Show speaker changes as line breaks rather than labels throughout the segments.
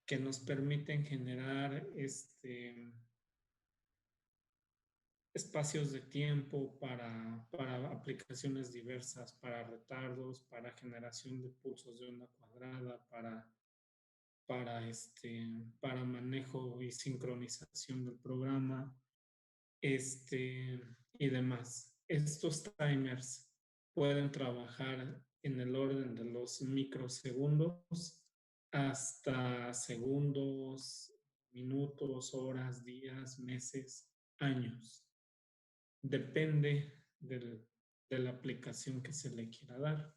que nos permiten generar espacios de tiempo para aplicaciones diversas, para retardos, para generación de pulsos de onda cuadrada, para manejo y sincronización del programa, y demás. Estos timers pueden trabajar en el orden de los microsegundos hasta segundos, minutos, horas, días, meses, años. Depende de la aplicación que se le quiera dar.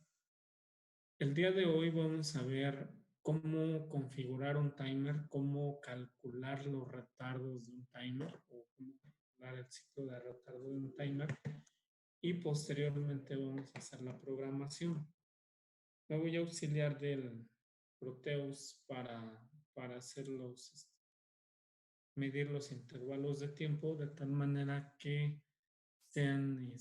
El día de hoy vamos a ver cómo configurar un timer, cómo calcular los retardos de un timer o cómo calcular el ciclo de retardo de un timer y posteriormente vamos a hacer la programación. Me voy a auxiliar del Proteus para hacer medir los intervalos de tiempo de tal manera que sean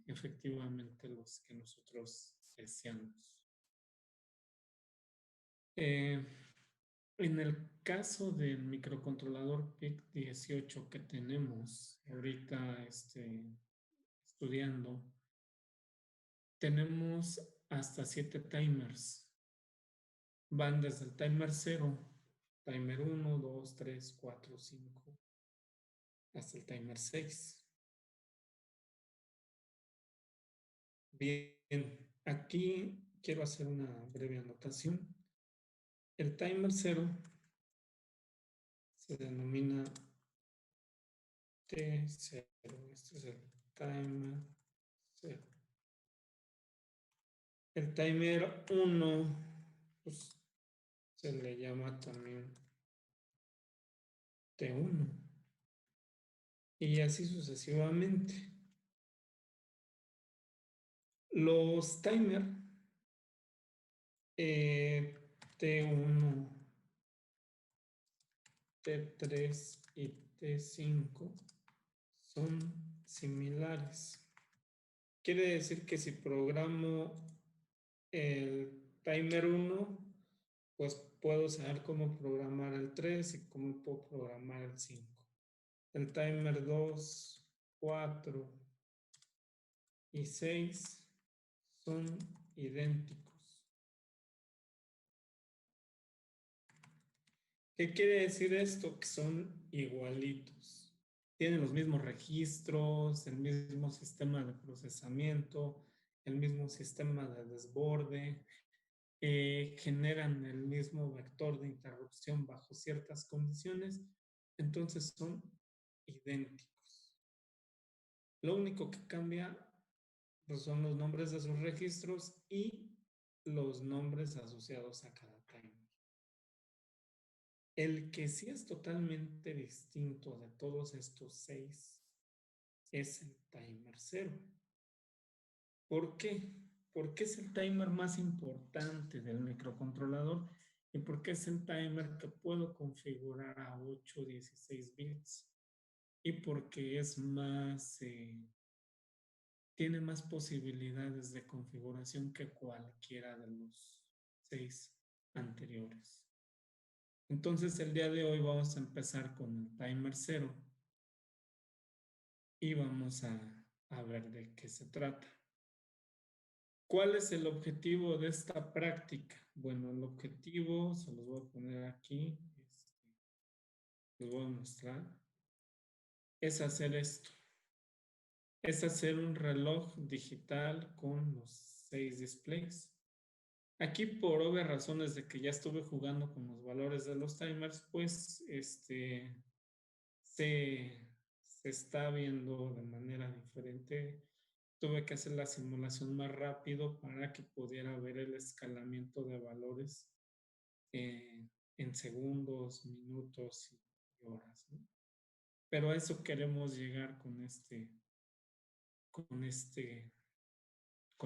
efectivamente los que nosotros deseamos. En el caso del microcontrolador PIC18 que tenemos ahorita estudiando, tenemos hasta 7 timers. Van desde el timer 0, timer 1, 2, 3, 4, 5, hasta el timer 6. Bien, aquí quiero hacer una breve anotación. El timer 0 se denomina T0. Este es el timer 0. El timer 1 pues, se le llama también T1 y así sucesivamente. Los timers T1, T3 y T5 son similares. Quiere decir que si programo el timer 1, pues puedo saber cómo programar el 3 y cómo puedo programar el 5. El timer 2, 4 y 6 son idénticos. ¿Qué quiere decir esto? Que son igualitos. Tienen los mismos registros, el mismo sistema de procesamiento, el mismo sistema de desborde, generan el mismo vector de interrupción bajo ciertas condiciones, entonces son idénticos. Lo único que cambia pues, son los nombres de sus registros y los nombres asociados a cada timer. El que sí es totalmente distinto de todos estos 6 es el timer 0. ¿Por qué? Porque es el timer más importante del microcontrolador y porque es el timer que puedo configurar a 8 o 16 bits y porque es más, tiene más posibilidades de configuración que cualquiera de los 6 anteriores. Entonces el día de hoy vamos a empezar con el timer 0 y vamos a ver de qué se trata. ¿Cuál es el objetivo de esta práctica? Bueno, el objetivo, se los voy a poner aquí, les voy a mostrar, es hacer esto. Es hacer un reloj digital con los 6 displays. Aquí por obvias razones de que ya estuve jugando con los valores de los timers, pues se está viendo de manera diferente. Tuve que hacer la simulación más rápido para que pudiera ver el escalamiento de valores en segundos, minutos y horas, ¿no? Pero a eso queremos llegar con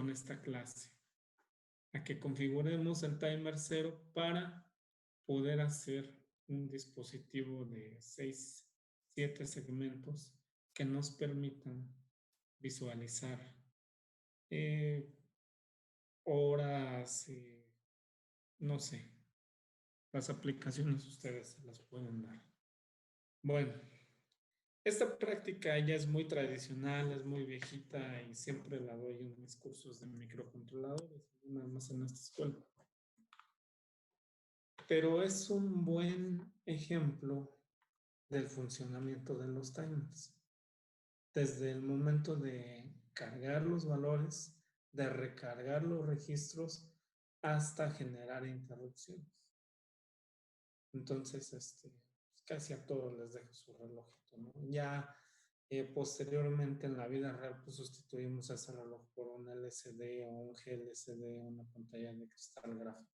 esta clase, a que configuremos el timer 0 para poder hacer un dispositivo de 6, 7 segmentos que nos permitan visualizar horas, no sé, Las aplicaciones ustedes se las pueden dar. Bueno, esta práctica ya es muy tradicional, es muy viejita y siempre la doy en mis cursos de microcontroladores, nada más en esta escuela. Pero es un buen ejemplo del funcionamiento de los timers. Desde el momento de cargar los valores, de recargar los registros, hasta generar interrupciones. Entonces, casi a todos les dejo su relojito, ¿no? Ya posteriormente en la vida real, pues sustituimos ese reloj por un LCD o un GLCD, una pantalla de cristal gráfico.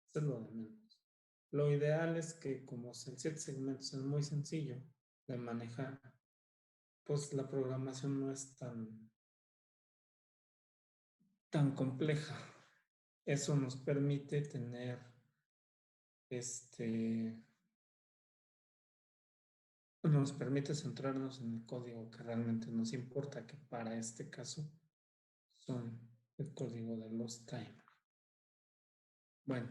Eso es lo de menos. Lo ideal es que como el 7 segmentos es muy sencillo de manejar, pues la programación no es tan compleja. Eso nos permite tener nos permite centrarnos en el código que realmente nos importa, que para este caso son el código de los timers. Bueno,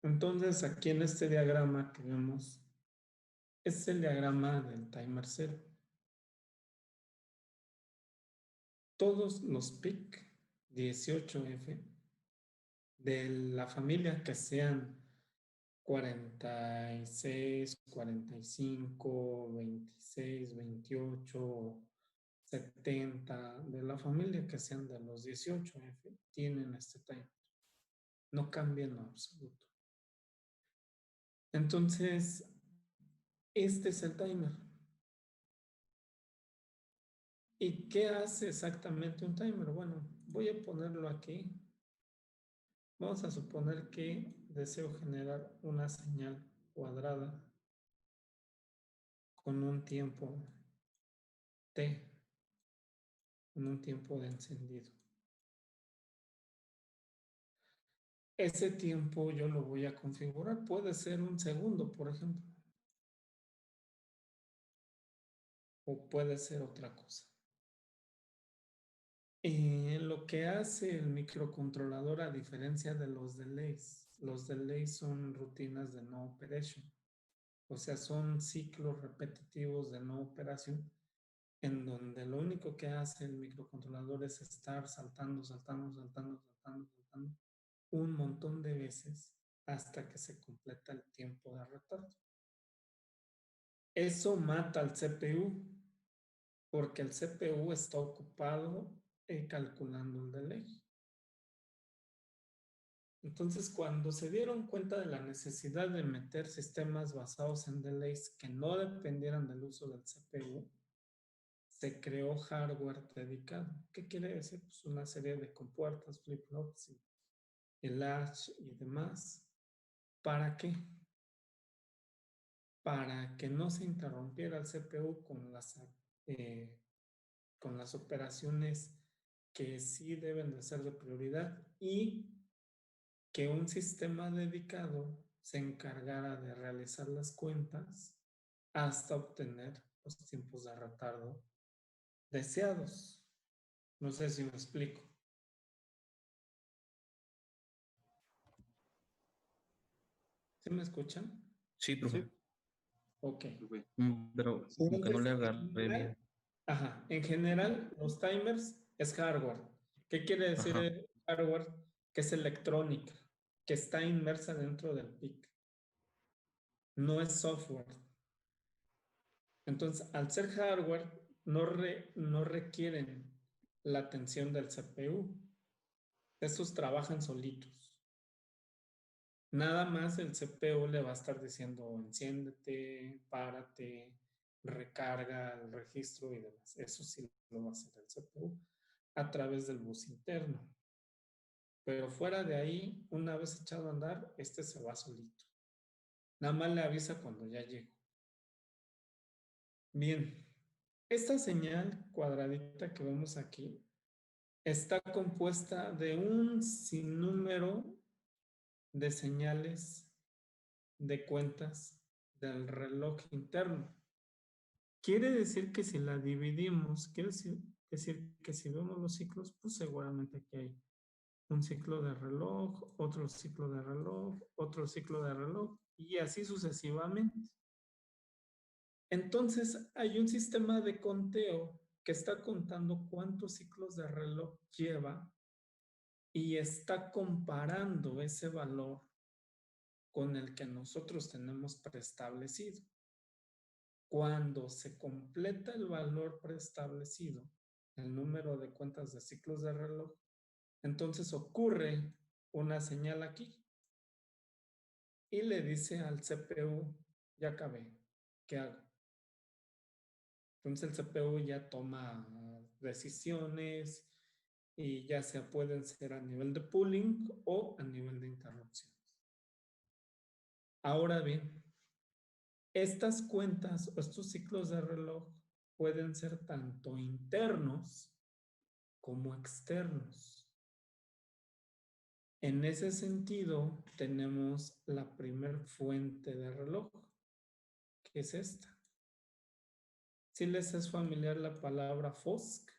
entonces aquí en este diagrama que vemos es el diagrama del timer 0. Todos los PIC 18F de la familia que sean 46, 45, 26, 28, 70, de la familia que sean de los 18F, tienen este timer. No cambia en lo absoluto. Entonces, este es el timer. ¿Y qué hace exactamente un timer? Bueno, voy a ponerlo aquí. Vamos a suponer que deseo generar una señal cuadrada con un tiempo T, con un tiempo de encendido. Ese tiempo yo lo voy a configurar. Puede ser un segundo, por ejemplo. O puede ser otra cosa. Lo que hace el microcontrolador, a diferencia de los delays son rutinas de no operation. O sea, son ciclos repetitivos de no operación en donde lo único que hace el microcontrolador es estar saltando un montón de veces hasta que se completa el tiempo de retardo. Eso mata al CPU porque el CPU está ocupado calculando el delay. Entonces, cuando se dieron cuenta de la necesidad de meter sistemas basados en delays que no dependieran del uso del CPU, se creó hardware dedicado. ¿Qué quiere decir? Pues una serie de compuertas, flip-flops, el latch y demás. ¿Para qué? Para que no se interrumpiera el CPU con las operaciones que sí deben de ser de prioridad y que un sistema dedicado se encargara de realizar las cuentas hasta obtener los tiempos de retardo deseados. No sé si me explico. ¿Sí me escuchan?
Sí, profe.
Ok.
Pero como que no le agarré bien.
Ajá. En general, los timers es hardware. ¿Qué quiere decir hardware? Que es electrónica, que está inmersa dentro del PIC. No es software. Entonces, al ser hardware, no requieren la atención del CPU. Estos trabajan solitos. Nada más el CPU le va a estar diciendo enciéndete, párate, recarga el registro y demás. Eso sí lo va a hacer el CPU a través del bus interno. Pero fuera de ahí, una vez echado a andar, se va solito. Nada más le avisa cuando ya llegó. Bien, esta señal cuadradita que vemos aquí está compuesta de un sinnúmero de señales de cuentas del reloj interno. Quiere decir que si la dividimos, quiere decir que si vemos los ciclos, pues seguramente aquí hay un ciclo de reloj, otro ciclo de reloj, otro ciclo de reloj, y así sucesivamente. Entonces, hay un sistema de conteo que está contando cuántos ciclos de reloj lleva y está comparando ese valor con el que nosotros tenemos preestablecido. Cuando se completa el valor preestablecido, el número de cuentas de ciclos de reloj, entonces ocurre una señal aquí y le dice al CPU, ya acabé, ¿qué hago? Entonces el CPU ya toma decisiones y ya sea pueden ser a nivel de pooling o a nivel de interrupciones. Ahora bien, estas cuentas o estos ciclos de reloj pueden ser tanto internos como externos. En ese sentido, tenemos la primer fuente de reloj, que es esta. Si les es familiar la palabra FOSC.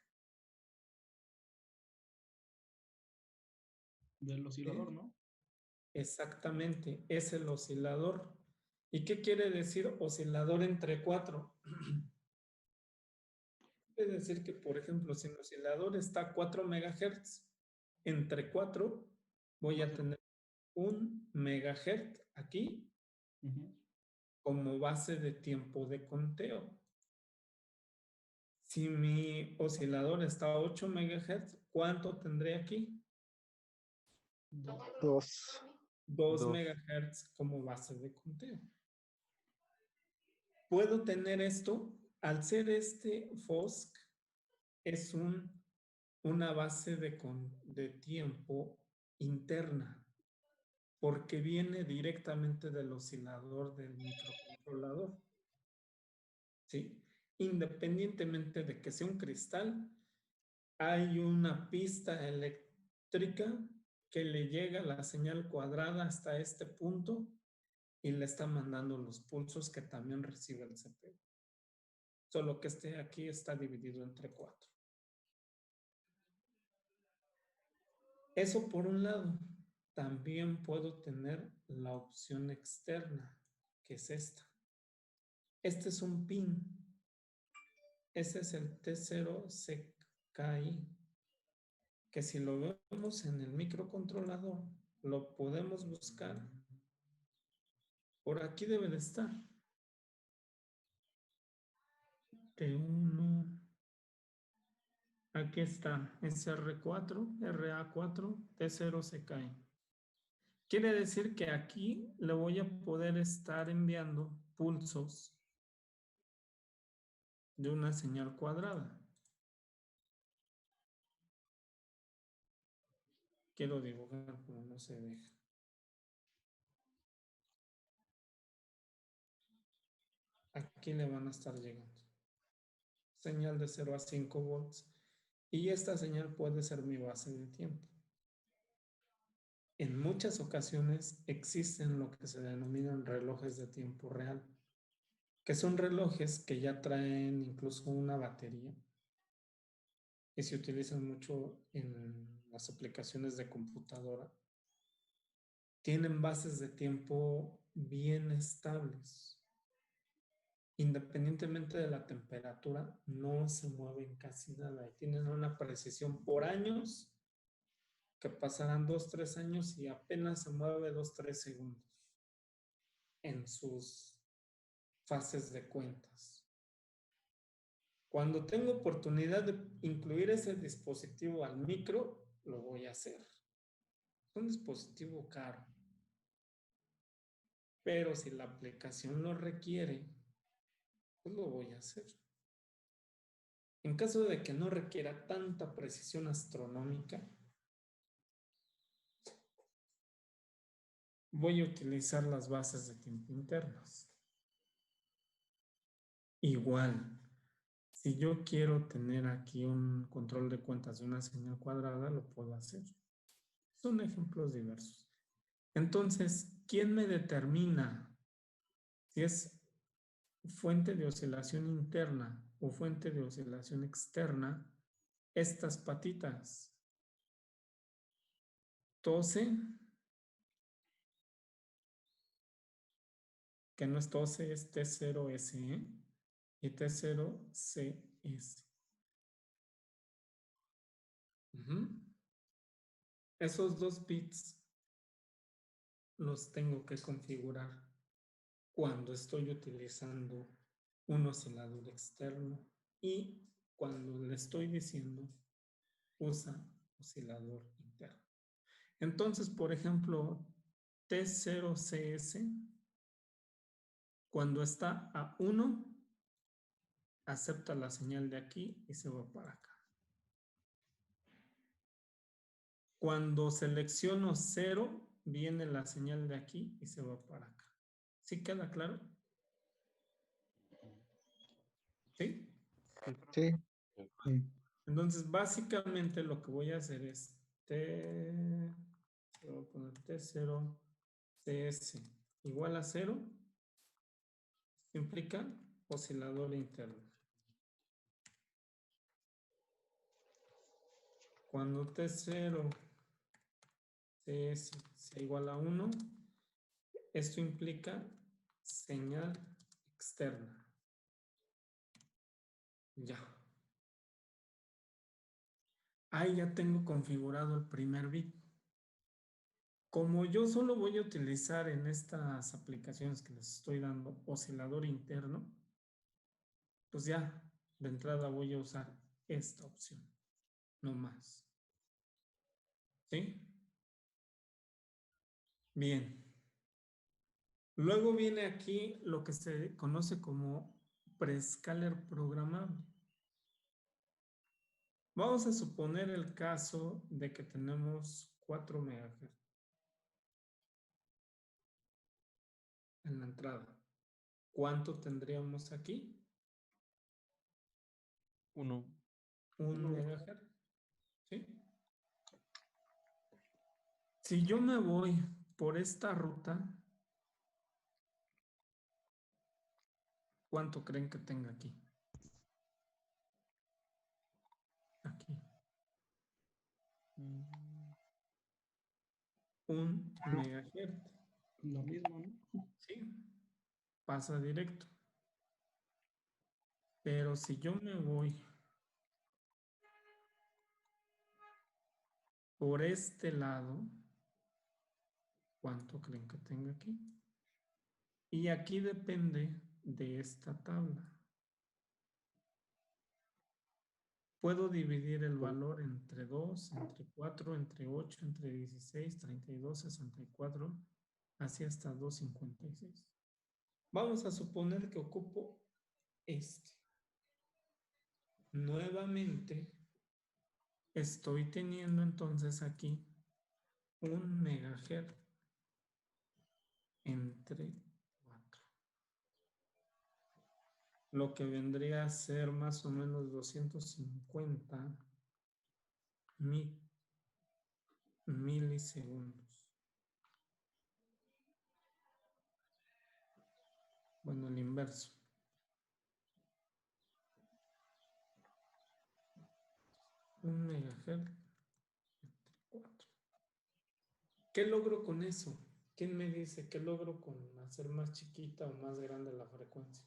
Del oscilador, ¿no?
Exactamente, es el oscilador. ¿Y qué quiere decir oscilador entre 4? Quiere decir que, por ejemplo, si mi oscilador está a 4 MHz, entre 4 voy a tener 1 MHz aquí como base de tiempo de conteo. Si mi oscilador está a 8 MHz, ¿cuánto tendré aquí?
2.
2 MHz como base de conteo. Puedo tener esto, al ser este FOSC, es una base de tiempo interna, porque viene directamente del oscilador del microcontrolador. ¿Sí? Independientemente de que sea un cristal, hay una pista eléctrica que le llega la señal cuadrada hasta este punto y le está mandando los pulsos que también recibe el CPU. Solo que este aquí está dividido entre 4. Eso por un lado. También puedo tener la opción externa, que es esta. Este es un pin. Ese es el T0CKI, que si lo vemos en el microcontrolador, lo podemos buscar. Por aquí debe de estar. T1. Aquí está. Es R4, RA4, T0CKI. Quiere decir que aquí le voy a poder estar enviando pulsos de una señal cuadrada. Quiero dibujar, pero no se deja. Aquí le van a estar llegando. Señal de 0 a 5 volts. Y esta señal puede ser mi base de tiempo. En muchas ocasiones existen lo que se denominan relojes de tiempo real, que son relojes que ya traen incluso una batería y se utilizan mucho en las aplicaciones de computadora. Tienen bases de tiempo bien estables. Independientemente de la temperatura, no se mueven casi nada y tienen una precisión por años que pasarán 2-3 años y apenas se mueve 2-3 segundos en sus fases de cuentas. Cuando tengo oportunidad de incluir ese dispositivo al micro, lo voy a hacer. Es un dispositivo caro, pero si la aplicación lo requiere, pues lo voy a hacer. En caso de que no requiera tanta precisión astronómica, voy a utilizar las bases de tiempo internas. Igual, si yo quiero tener aquí un control de cuentas de una señal cuadrada, lo puedo hacer. Son ejemplos diversos. Entonces, ¿quién me determina si es fuente de oscilación interna o fuente de oscilación externa? Estas patitas. TOSE, que no es TOSE, es T0SE y T0CS. Esos 2 bits los tengo que configurar cuando estoy utilizando un oscilador externo y cuando le estoy diciendo usa oscilador interno. Entonces, por ejemplo, T0CS, cuando está a 1, acepta la señal de aquí y se va para acá. Cuando selecciono 0, viene la señal de aquí y se va para acá. ¿Sí queda claro? ¿Sí?
Sí.
Entonces, básicamente lo que voy a hacer es voy a poner T0 CS igual a 0. Implica oscilador interno. Cuando T0 CS sea igual a 1, esto implica señal externa. Ya. Ahí ya tengo configurado el primer bit. Como yo solo voy a utilizar en estas aplicaciones que les estoy dando oscilador interno, pues ya de entrada voy a usar esta opción, no más. ¿Sí? Bien. Luego viene aquí lo que se conoce como prescaler programable. Vamos a suponer el caso de que tenemos 4 MHz en la entrada. ¿Cuánto tendríamos aquí?
1.
1 MHz. ¿Sí? Si yo me voy por esta ruta, ¿cuánto creen que tenga aquí? Aquí. 1 MHz.
Lo mismo, ¿no?
Sí, pasa directo. Pero si yo me voy por este lado, ¿cuánto creen que tenga aquí? Y aquí depende de esta tabla. Puedo dividir el valor entre 2, entre 4, entre 8, entre 16, 32, 64, así hasta 256. Vamos a suponer que ocupo este. Nuevamente, estoy teniendo entonces aquí 1 MHz entre 4. Lo que vendría a ser más o menos 250 milisegundos. Bueno, el inverso. 1 MHz entre 4. ¿Qué logro con eso? ¿Quién me dice qué logro con hacer más chiquita o más grande la frecuencia?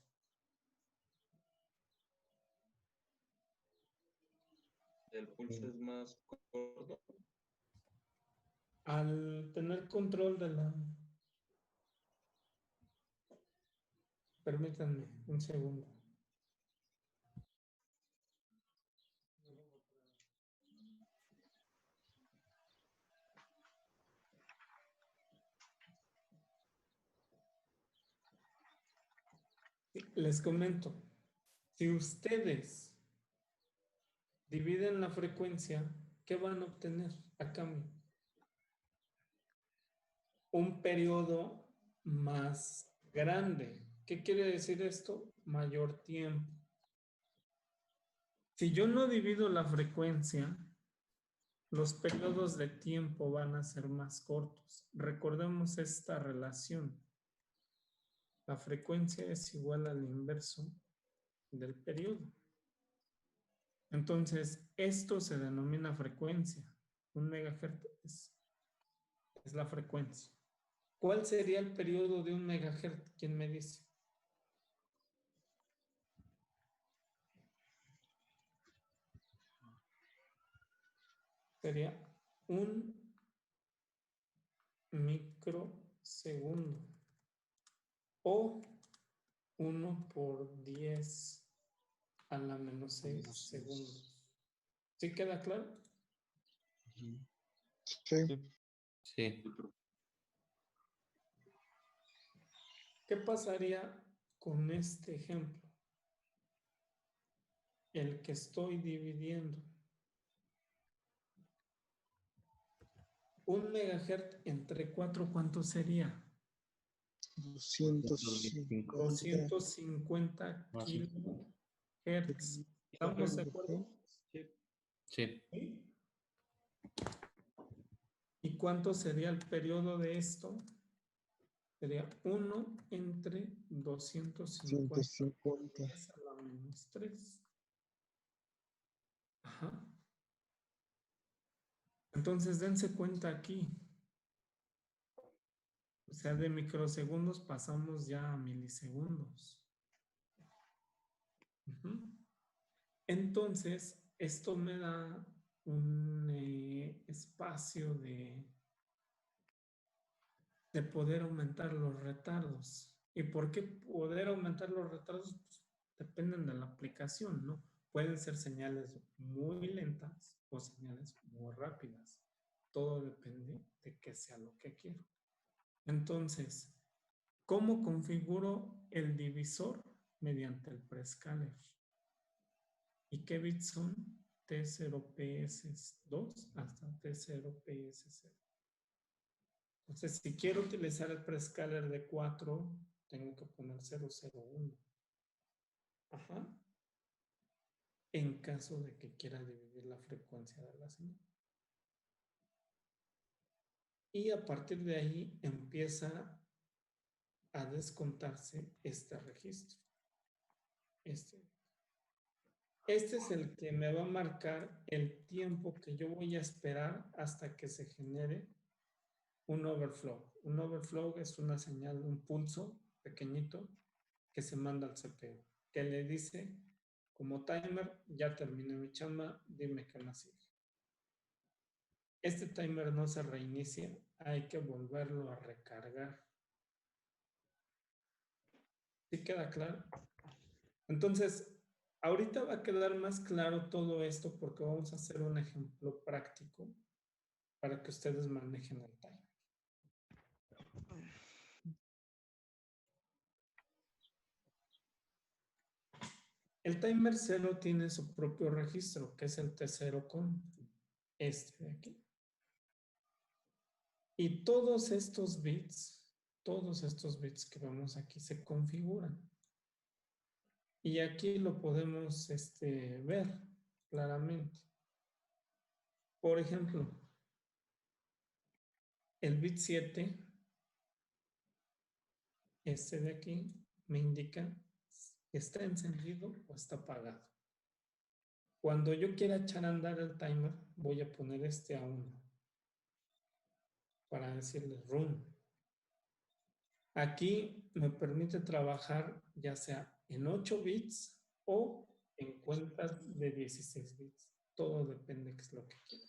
El pulso es más corto.
Al tener control de la... Permítanme un segundo. Les comento, si ustedes dividen la frecuencia, ¿qué van a obtener a cambio? Un periodo más grande. ¿Qué quiere decir esto? Mayor tiempo. Si yo no divido la frecuencia, los periodos de tiempo van a ser más cortos. Recordemos esta relación. La frecuencia es igual al inverso del periodo. Entonces, esto se denomina frecuencia. 1 MHz es es la frecuencia. ¿Cuál sería el periodo de 1 megahertz? ¿Quién me dice? Sería 1 microsegundo o 1 por 10 a la menos 6 segundos. ¿Sí queda claro?
Sí.
Sí.
¿Qué pasaría con este ejemplo? El que estoy dividiendo. 1 megahertz entre 4, ¿cuánto sería? 250 kilohertz. ¿Estamos de acuerdo?
Sí.
¿Sí? ¿Y cuánto sería el periodo de esto? Sería 1 entre 250 a la menos 3. Ajá. Entonces dense cuenta aquí. O sea, de microsegundos pasamos ya a milisegundos. Entonces, esto me da un espacio de poder aumentar los retardos. ¿Y por qué poder aumentar los retardos? Pues, dependen de la aplicación, ¿no? Pueden ser señales muy lentas o señales muy rápidas. Todo depende de qué sea lo que quiero. Entonces, ¿cómo configuro el divisor? Mediante el prescaler. ¿Y qué bits son? T0PS2 hasta T0PS0. Entonces, si quiero utilizar el prescaler de 4, tengo que poner 001. Ajá. En caso de que quiera dividir la frecuencia de la señal. Y a partir de ahí empieza a descontarse este registro. Este es el que me va a marcar el tiempo que yo voy a esperar hasta que se genere un overflow. Un overflow es una señal, un pulso pequeñito que se manda al CPU, que le dice, como timer, ya terminé mi chamba, dime qué más sigue. Este timer no se reinicia, hay que volverlo a recargar. ¿Sí queda claro? Entonces, ahorita va a quedar más claro todo esto porque vamos a hacer un ejemplo práctico para que ustedes manejen el timer. El timer 0 tiene su propio registro, que es el T0 con este de aquí. Y todos estos bits que vemos aquí se configuran. Y aquí lo podemos ver claramente. Por ejemplo, el bit 7, este de aquí, me indica si está encendido o está apagado. Cuando yo quiera echar a andar el timer, voy a poner este a 1 para decirle run. Aquí me permite trabajar ya sea en 8 bits o en cuentas de 16 bits. Todo depende de qué es lo que quiera.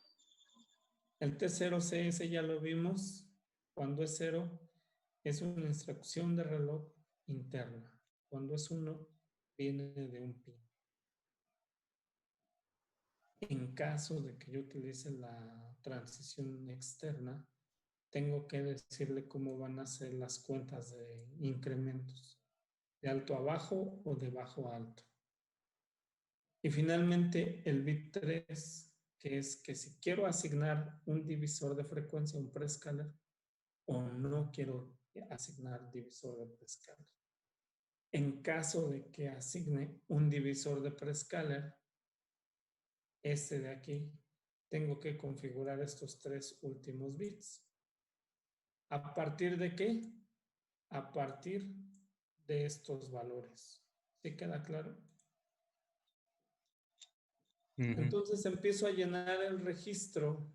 El T0CS ya lo vimos. Cuando es 0, es una instrucción de reloj interna. Cuando es 1, viene de un pin. En caso de que yo utilice la transición externa, tengo que decirle cómo van a ser las cuentas de incrementos, de alto a bajo o de bajo a alto. Y finalmente el bit 3, que es que si quiero asignar un divisor de frecuencia, un prescaler, o no quiero asignar divisor de prescaler. En caso de que asigne un divisor de prescaler, este de aquí, tengo que configurar estos 3 últimos bits. ¿A partir de qué? A partir de estos valores. ¿Sí queda claro? Entonces empiezo a llenar el registro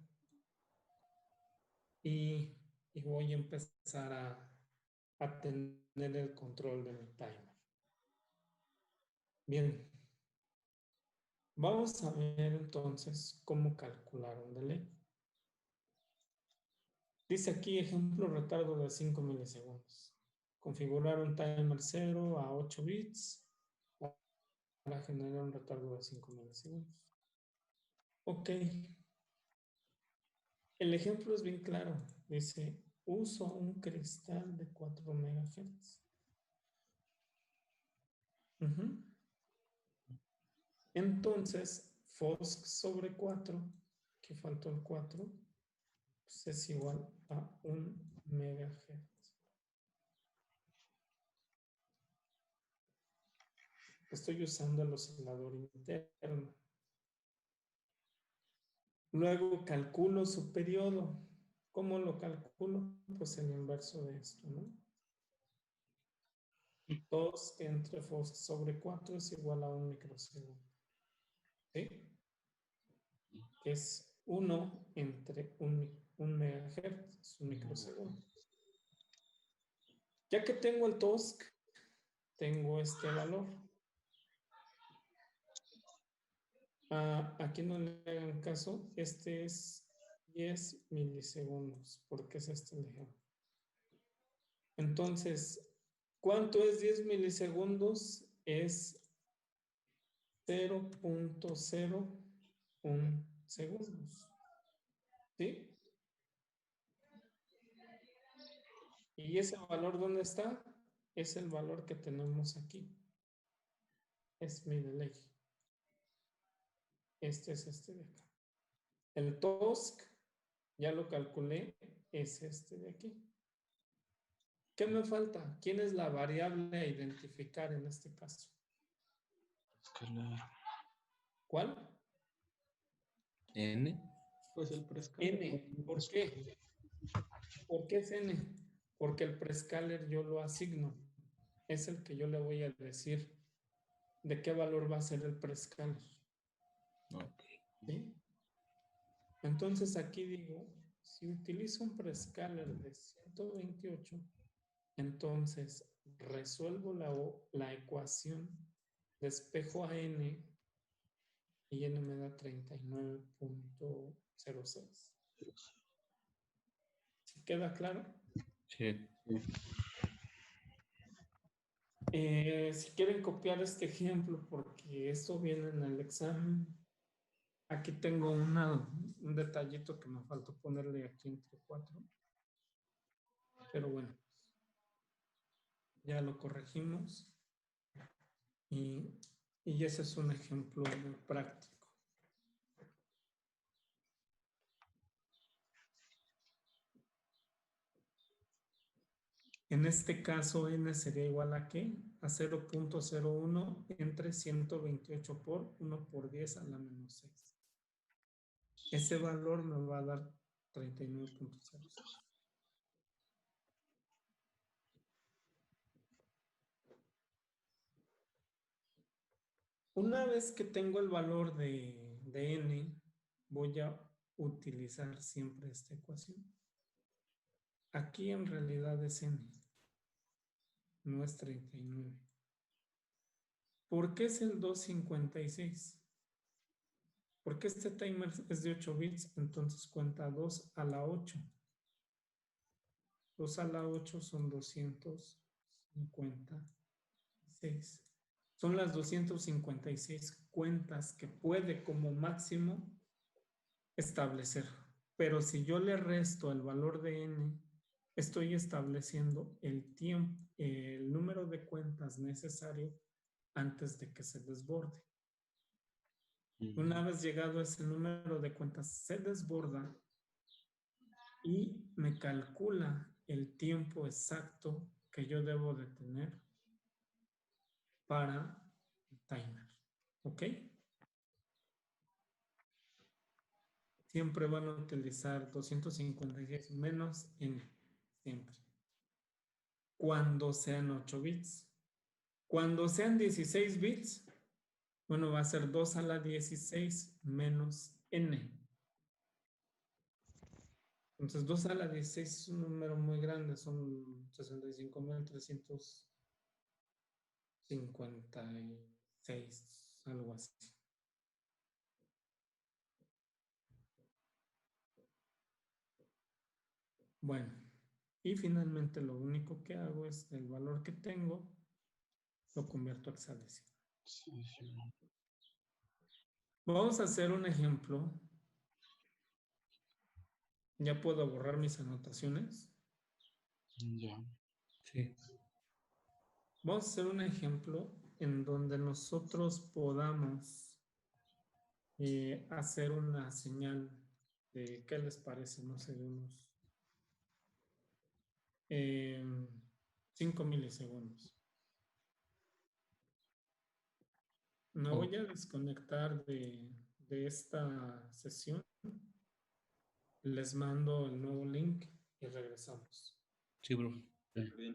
y y voy a empezar a tener el control de mi timer. Bien. Vamos a ver entonces cómo calcular un delay. Dice aquí ejemplo retardo de 5 milisegundos. Configurar un timer 0 a 8 bits para generar un retardo de 5 milisegundos. Ok. El ejemplo es bien claro. Dice, uso un cristal de 4 MHz. Entonces, FOSC sobre 4, que faltó el 4, pues es igual a 1 MHz. Estoy usando el oscilador interno. Luego calculo su periodo. ¿Cómo lo calculo? Pues el inverso de esto, ¿no? 2 entre FOSC sobre 4 es igual a 1 microsegundo. ¿Sí? Es 1 entre 1 megahertz, es un microsegundo. Ya que tengo el TOSC, tengo este valor. Aquí no le hagan caso, este es 10 milisegundos, porque es este el ejemplo. Entonces, ¿cuánto es 10 milisegundos? Es 0.01 segundos. ¿Sí? ¿Y ese valor dónde está? Es el valor que tenemos aquí. Es mi delay. Este es este de acá. El TOSC, ya lo calculé, es este de aquí. ¿Qué me falta? ¿Quién es la variable a identificar en este caso?
Escalar.
¿Cuál?
N.
Pues el prescaler.
N. ¿Por qué? ¿Por qué es N? Porque el prescaler yo lo asigno. Es el que yo le voy a decir de qué valor va a ser el prescaler.
Okay.
¿Sí? Entonces aquí digo, si utilizo un prescaler de 128, entonces resuelvo la ecuación, despejo a N y N me da 39.06. ¿Sí queda claro?
Sí.
Si quieren copiar este ejemplo, porque esto viene en el examen, aquí tengo un detallito que me faltó ponerle aquí entre 4. Pero bueno, ya lo corregimos. Y ese es un ejemplo muy práctico. En este caso, N sería igual a ¿qué? A 0.01 entre 128 por 1 por 10 a la menos 6. Ese valor me va a dar 39.06. Una vez que tengo el valor de N, voy a utilizar siempre esta ecuación. Aquí en realidad es N, no es 39. ¿Por qué es el 256? Porque este timer es de 8 bits, entonces cuenta 2 a la 8. 2 a la 8 son 256. Son las 256 cuentas que puede como máximo establecer. Pero si yo le resto el valor de N, estoy estableciendo el tiempo, el número de cuentas necesario antes de que se desborde. Una vez llegado a ese número de cuentas, se desborda y me calcula el tiempo exacto que yo debo de tener para el timer. ¿Ok? Siempre van a utilizar 256 menos N. Siempre. Cuando sean 8 bits. Cuando sean 16 bits, bueno, va a ser 2 a la 16 menos N. Entonces, 2 a la 16 es un número muy grande, son 65.356, algo así. Bueno, y finalmente lo único que hago es el valor que tengo, lo convierto a hexadecimal.
Sí, sí.
Vamos a hacer un ejemplo. Ya puedo borrar mis anotaciones.
Ya.
Sí.
Vamos a hacer un ejemplo en donde nosotros podamos hacer una señal de qué les parece, no sé, de unos 5 milisegundos. Me voy a desconectar de esta sesión. Les mando el nuevo link y regresamos.
Sí, bro.
Bien.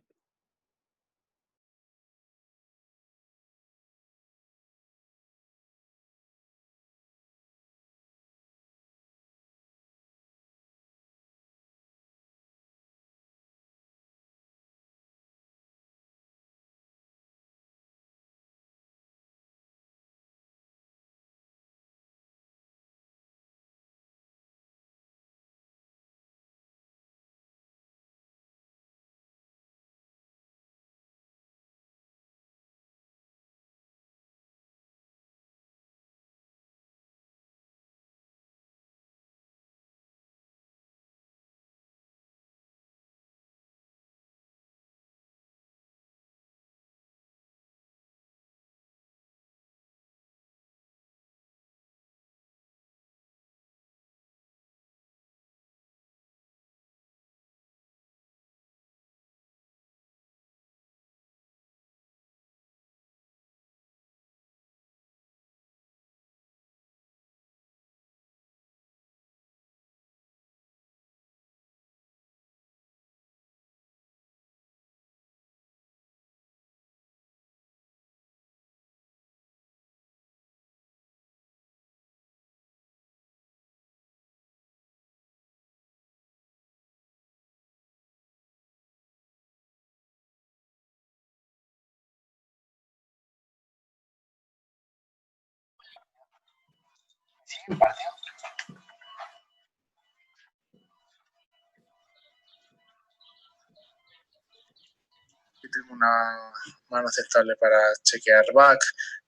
Tengo una mano aceptable para chequear back,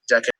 ya que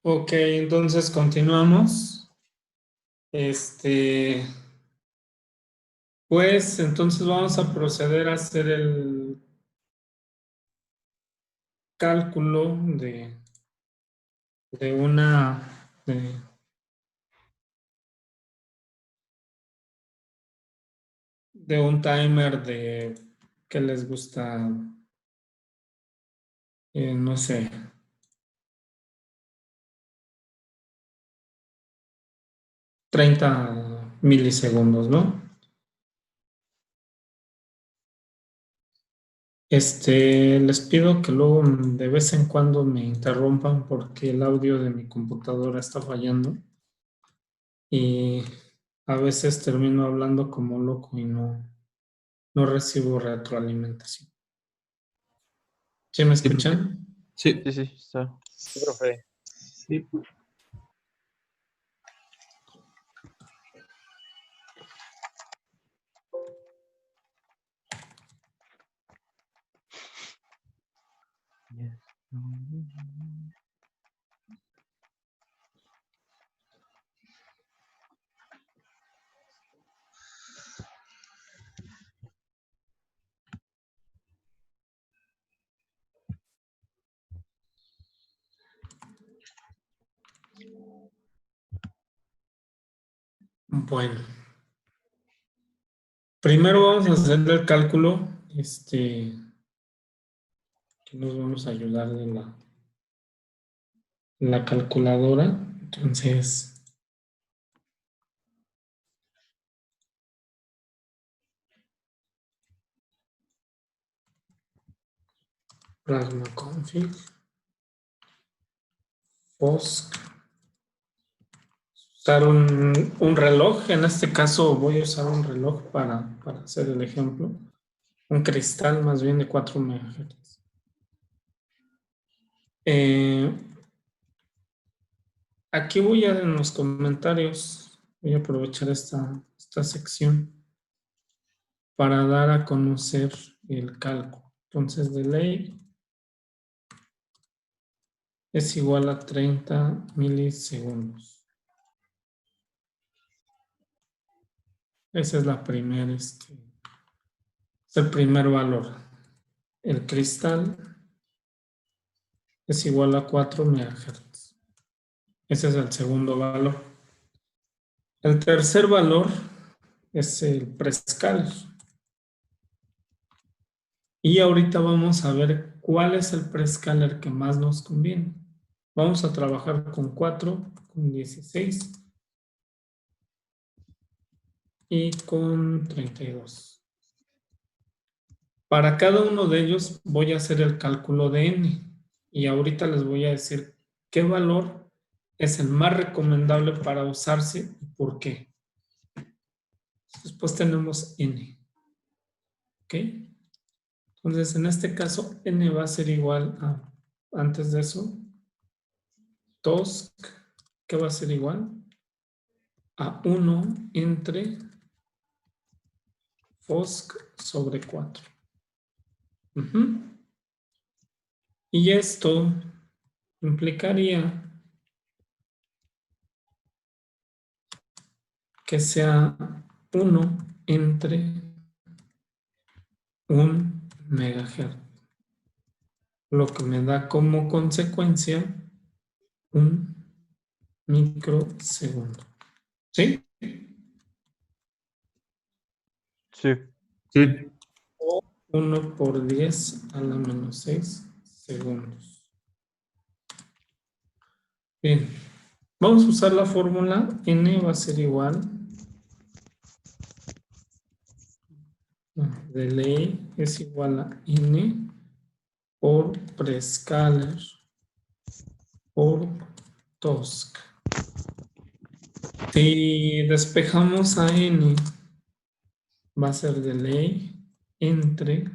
Ok, entonces continuamos. Pues entonces vamos a proceder a hacer el cálculo de una de un timer de que les gusta, no sé, 30 milisegundos, ¿no? Les pido que luego de vez en cuando me interrumpan porque el audio de mi computadora está fallando y a veces termino hablando como loco y no recibo retroalimentación. ¿Sí me escuchan?
Sí.
Sí, sí, está.
Sí, profe.
Sí.
Bueno, primero vamos a hacer el cálculo, que nos vamos a ayudar de la calculadora. Entonces, plasma config, post, usar un reloj. En este caso voy a usar un reloj para hacer el ejemplo. Un cristal más bien de 4 MHz. Aquí voy a en los comentarios, voy a aprovechar esta sección para dar a conocer el cálculo. Entonces, delay es igual a 30 milisegundos. Esa es la primera, es el primer valor. El cristal es igual a 4 MHz. Ese es el segundo valor. El tercer valor es el prescaler. Y ahorita vamos a ver cuál es el prescaler que más nos conviene. Vamos a trabajar con 4, con 16 y con 32. Para cada uno de ellos voy a hacer el cálculo de n. Y ahorita les voy a decir qué valor es el más recomendable para usarse y por qué. Después tenemos n. ¿Ok? Entonces, en este caso, n va a ser igual a, antes de eso, tosk, ¿qué va a ser igual? A 1 entre fosk sobre 4. Y esto implicaría que sea 1 entre 1 megahertz, lo que me da como consecuencia un microsegundo. ¿Sí?
Sí.
Sí.
O 1 por 10 a la menos 6 segundos. Bien, vamos a usar la fórmula. N va a ser igual. Delay es igual a N por prescaler por tosk. Si despejamos a N, va a ser delay entre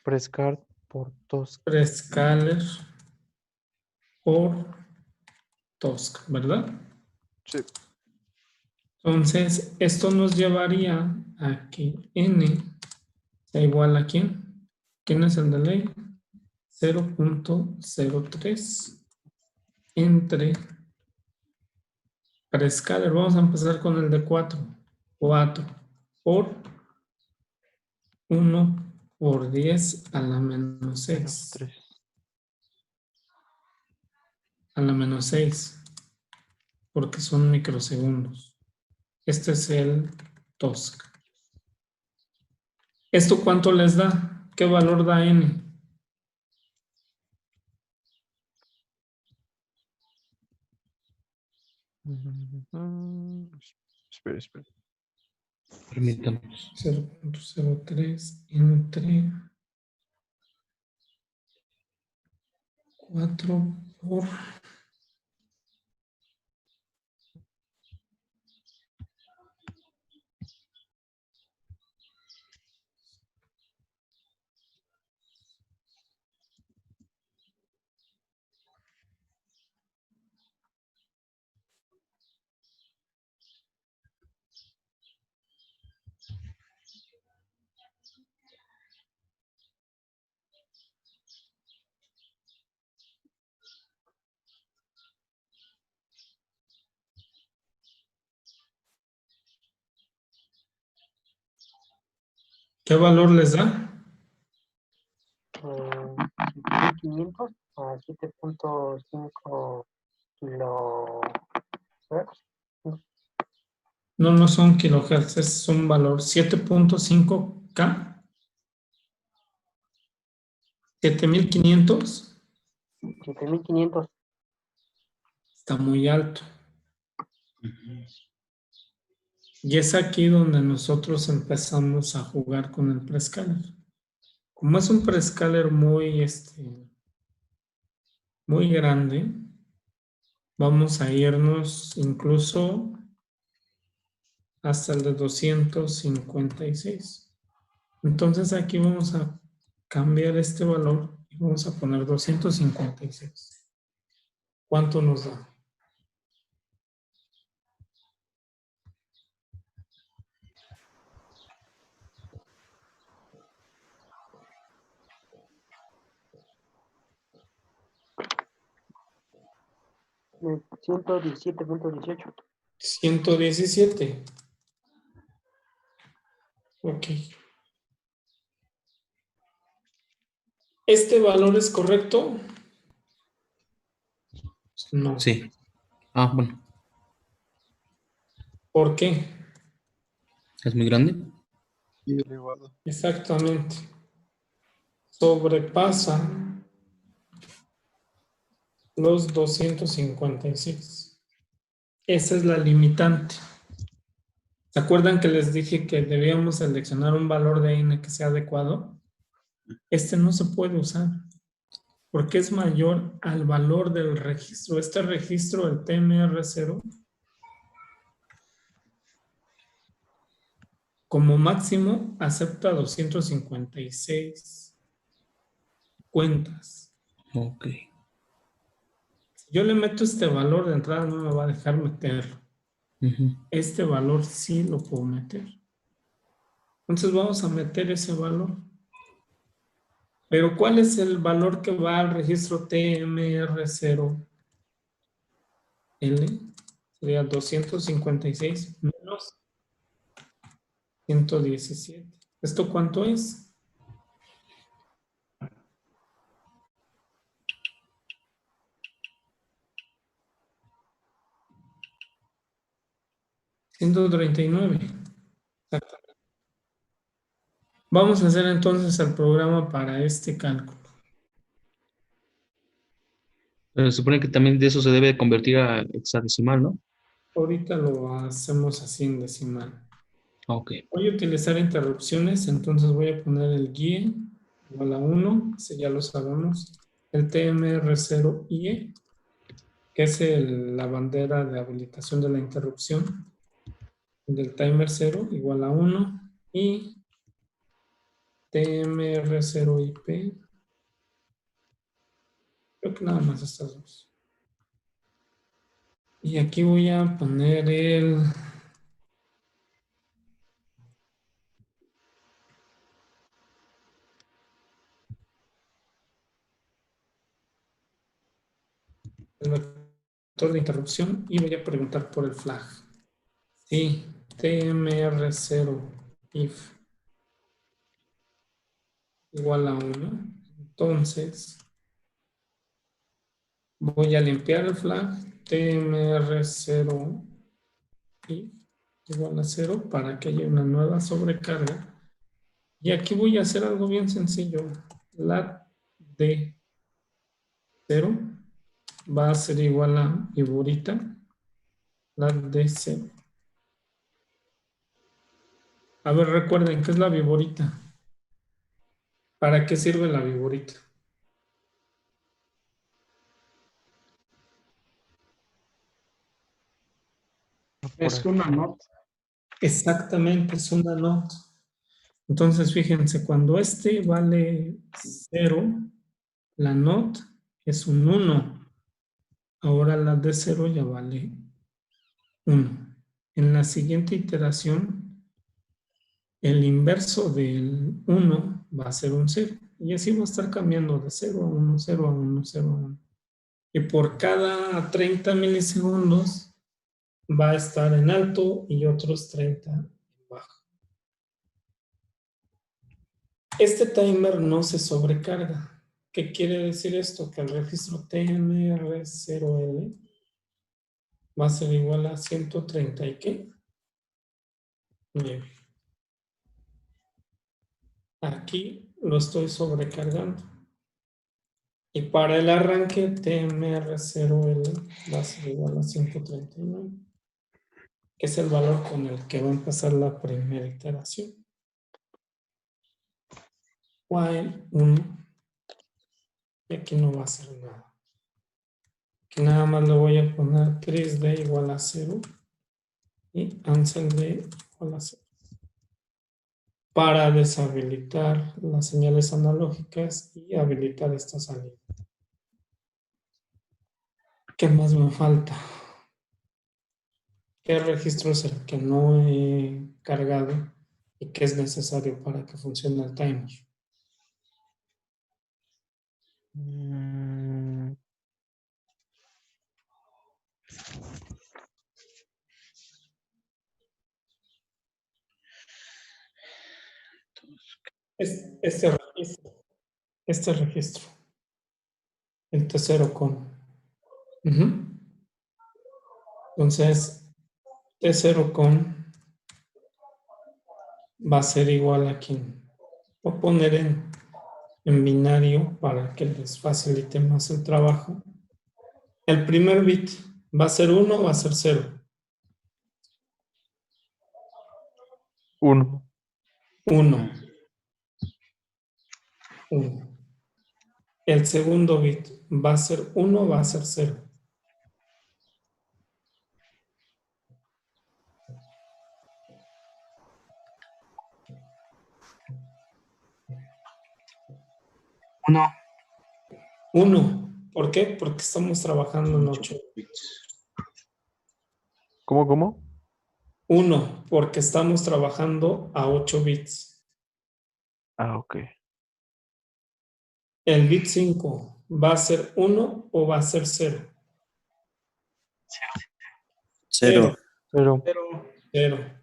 Prescard por tosk.
prescaler por tosk, ¿verdad?
Sí.
Entonces, esto nos llevaría a que N sea igual a ¿quién? ¿Quién es el delay? 0.03 entre prescaler. Vamos a empezar con el de 4. 4 por 1 por 10 a la menos 6.
3.
A la menos 6. Porque son microsegundos. Este es el tosk. ¿Esto cuánto les da? ¿Qué valor da n?
Espera.
Permítame.
0.03 entre 4 por... ¿Qué valor les da?
7.500 a 7.5 kilohertz.
No, no son kilohertz, es un valor 7.5K. 7500
7.500.
está muy alto. Y es aquí donde nosotros empezamos a jugar con el prescaler. Como es un prescaler muy grande, vamos a irnos incluso hasta el de 256. Entonces aquí vamos a cambiar este valor y vamos a poner 256. ¿Cuánto nos da?
De 117.18.
117. Ok. ¿Este valor es correcto? No.
Sí. Ah, bueno.
¿Por qué?
¿Es muy grande?
Y elevado.
Exactamente. Sobrepasa los 256. Esa es la limitante. ¿Se acuerdan que les dije que debíamos seleccionar un valor de n que sea adecuado? Este no se puede usar porque es mayor al valor del registro. Este registro, el TMR0, como máximo acepta 256 cuentas.
Ok.
Si yo le meto este valor de entrada, no me va a dejar meterlo. Este valor sí lo puedo meter. Entonces vamos a meter ese valor. Pero ¿cuál es el valor que va al registro TMR0L? Sería 256 menos 117. ¿Esto cuánto es? $139. Exactamente. Vamos a hacer entonces el programa para este cálculo.
Pero se supone que también de eso se debe convertir a hexadecimal, ¿no?
Ahorita lo hacemos así en decimal.
Ok.
Voy a utilizar interrupciones, entonces voy a poner el GUIE igual a 1, ese ya lo sabemos. El TMR0IE, que es la bandera de habilitación de la interrupción. Del timer 0 igual a 1 y TMR0IP. Creo que nada más estas dos. Y aquí voy a poner el vector de interrupción y voy a preguntar por el flag. Sí, TMR0 if igual a 1. Entonces, voy a limpiar el flag TMR0 if igual a 0 para que haya una nueva sobrecarga. Y aquí voy a hacer algo bien sencillo. Lat de 0 va a ser igual a Iborita, lat de 0. A ver, recuerden, ¿qué es la viborita? ¿Para qué sirve la viborita?
Es una nota.
Exactamente, es una not. Entonces, fíjense, cuando este vale 0, la not es un 1. Ahora la de 0 ya vale 1. En la siguiente iteración, el inverso del 1 va a ser un 0. Y así va a estar cambiando de 0 a 1, 0 a 1, 0 a 1. Y por cada 30 milisegundos va a estar en alto y otros 30 en bajo. Este timer no se sobrecarga. ¿Qué quiere decir esto? Que el registro TMR0L va a ser igual a 130 y ¿qué? 9. Aquí lo estoy sobrecargando. Y para el arranque TMR0L va a ser igual a 139, que es el valor con el que va a empezar la primera iteración. While 1. Y aquí no va a hacer nada. Aquí nada más le voy a poner ChrisD igual a 0 y AnselD igual a 0. Para deshabilitar las señales analógicas y habilitar esta salida. ¿Qué más me falta? ¿Qué registro es el que no he cargado y que es necesario para que funcione el timer? Este registro, el T0 con. Entonces, T0 con va a ser igual a quien. Voy a poner en binario para que les facilite más el trabajo. El primer bit va a ser 1 o va a ser 0.
1.
1. El segundo bit va a ser 1 o va a ser 0.
1.
1. ¿Por qué? Porque estamos trabajando en 8
bits.
¿Cómo?
1, porque estamos trabajando a 8 bits.
Ah, ok.
El bit 5 va a ser 1 o va a ser 0.
0.
0.
0.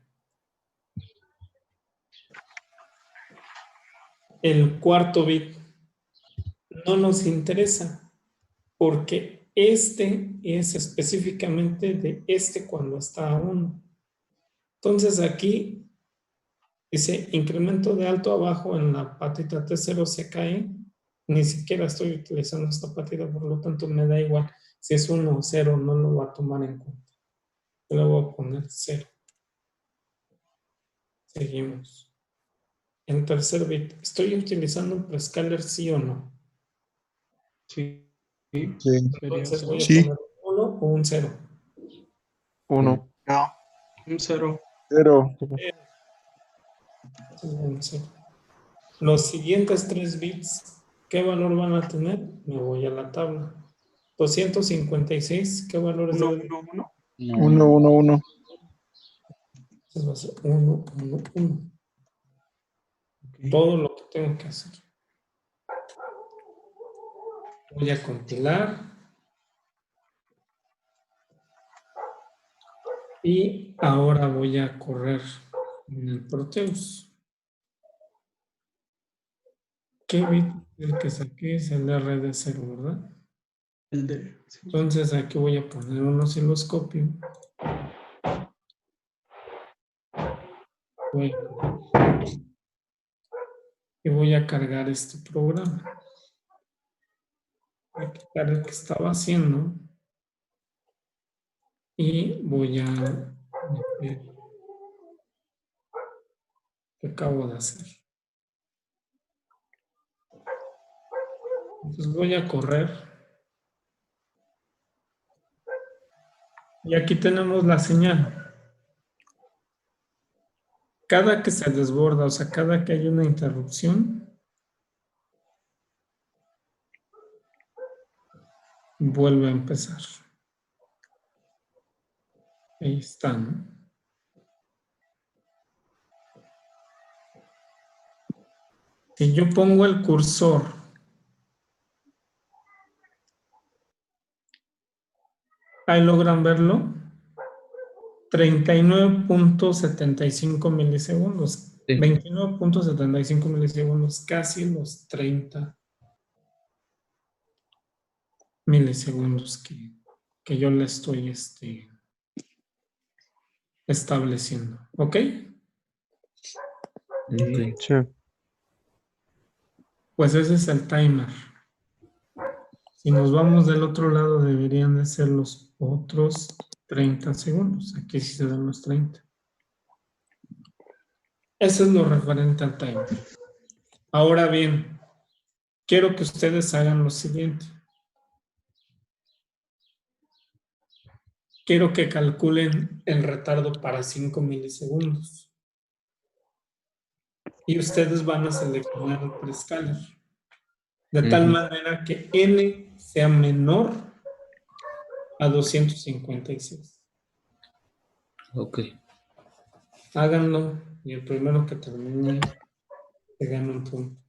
El cuarto bit no nos interesa porque este es específicamente de este cuando está a 1. Entonces aquí dice incremento de alto a bajo en la patita T0 se cae. Ni siquiera estoy utilizando esta patita, por lo tanto me da igual. Si es 1 o 0, no lo voy a tomar en cuenta. Yo le voy a poner 0. Seguimos. El tercer bit. ¿Estoy utilizando un prescaler sí o no?
Sí.
Entonces voy a
Sí.
poner un 1 o un 0.
1.
No.
Un 0.
0.
Un 0. Los siguientes 3 bits, ¿qué valor van a tener? Me voy a la tabla. 256, ¿qué valor es?
1, 1, 1.
1, 1, 1.
Entonces va a ser 1, 1, 1.
Okay.
Todo lo que tengo que hacer. Voy a compilar. Y ahora voy a correr en el Proteus. ¿Qué bit el que saqué? Es el RD0, ¿verdad?
El de. Sí.
Entonces aquí voy a poner un osciloscopio. Y voy a cargar este programa. Voy a quitar el que estaba haciendo. Y voy a meter que acabo de hacer. Entonces voy a correr. Y aquí tenemos la señal. Cada que se desborda, o sea, cada que hay una interrupción, vuelve a empezar. Ahí está, ¿no? Si yo pongo el cursor ahí logran verlo, 39.75 milisegundos,
Sí.
29.75 milisegundos, casi los 30 milisegundos que yo le estoy estableciendo. ¿Ok?
Ok.
Sí.
Pues ese es el timer. Si nos vamos del otro lado, deberían de ser los otros 30 segundos. Aquí sí se dan los 30. Eso es lo referente al timer. Ahora bien, quiero que ustedes hagan lo siguiente. Quiero que calculen el retardo para 5 milisegundos. Y ustedes van a seleccionar el prescaler. De tal manera que n sea menor a 256.
Ok.
Háganlo y el primero que termine se gana un punto.